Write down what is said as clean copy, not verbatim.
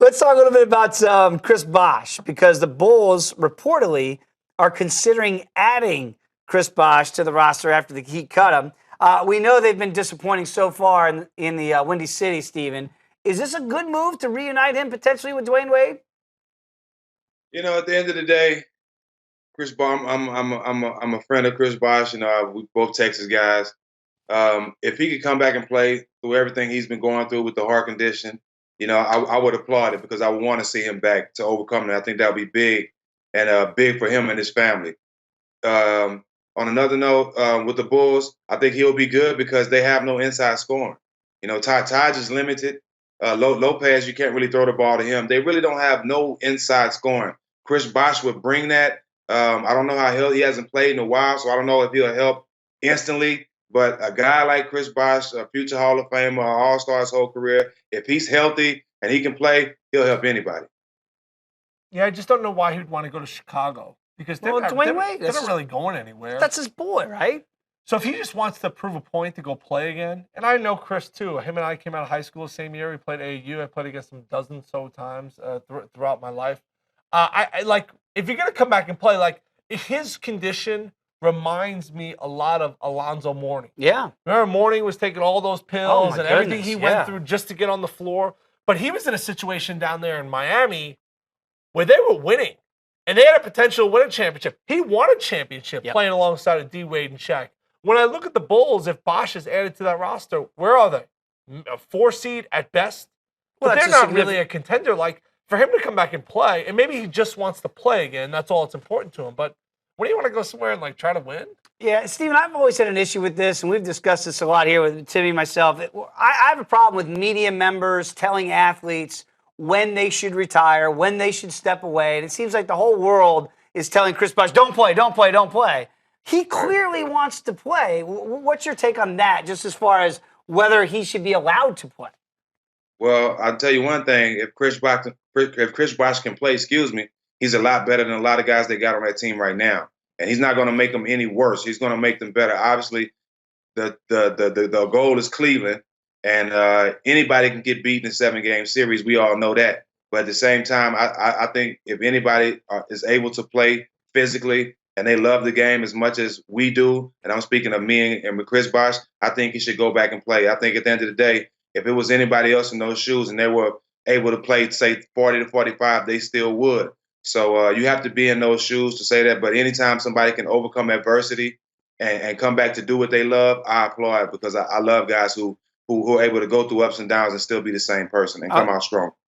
Let's talk a little bit about Chris Bosh, because the Bulls reportedly are considering adding Chris Bosh to the roster after the Heat cut him. We know they've been disappointing so far in the Windy City, Steven. Is this a good move to reunite him potentially with Dwayne Wade? At the end of the day, Chris Bosh, I'm a friend of Chris Bosh. We both Texas guys. If he could come back and play through everything he's been going through with the heart condition, I would applaud it because I would want to see him back to overcome it. I think that would be big and big for him and his family. On another note, with the Bulls, I think he'll be good because they have no inside scoring. Taj is limited. Lopez, you can't really throw the ball to him. They really don't have no inside scoring. Chris Bosh would bring that. I don't know how he hasn't played in a while, so I don't know if he'll help instantly. But a guy like Chris Bosh, a future Hall of Famer, All-Star his whole career, if he's healthy and he can play, he'll help anybody. Yeah, I just don't know why he'd want to go to Chicago because they're not really going anywhere. That's his boy, right? So if he just wants to prove a point to go play again, and I know Chris too. Him and I came out of high school the same year. We played AAU. I played against him dozens so times throughout my life. I like if you're gonna come back and play, like his condition reminds me a lot of Alonzo Mourning. Yeah. Remember Mourning was taking all those pills and everything he went through just to get on the floor. But he was in a situation down there in Miami where they were winning. And they had a potential to win a championship. He won a championship playing alongside of D. Wade and Shaq. When I look at the Bulls, if Bosh is added to that roster, where are they? A 4 seed at best? Well, but they're not really a contender. Like, for him to come back and play, and maybe he just wants to play again, that's all that's important to him. But when do you want to go somewhere and, like, try to win? Yeah, Steven, I've always had an issue with this, and we've discussed this a lot here with Timmy and myself. I have a problem with media members telling athletes when they should retire, when they should step away. And it seems like the whole world is telling Chris Bosh, don't play, don't play, don't play. He clearly wants to play. What's your take on that, just as far as whether he should be allowed to play? Well, I'll tell you one thing. If Chris Bosh can play, he's a lot better than a lot of guys they got on that team right now. And he's not going to make them any worse. He's going to make them better. Obviously, the goal is Cleveland, and anybody can get beat in a 7-game series. We all know that. But at the same time, I think if anybody is able to play physically and they love the game as much as we do, and I'm speaking of me and Chris Bosh, I think he should go back and play. I think at the end of the day, if it was anybody else in those shoes and they were able to play, say, 40 to 45, they still would. So you have to be in those shoes to say that. But anytime somebody can overcome adversity and come back to do what they love, I applaud because I love guys who are able to go through ups and downs and still be the same person and come out strong.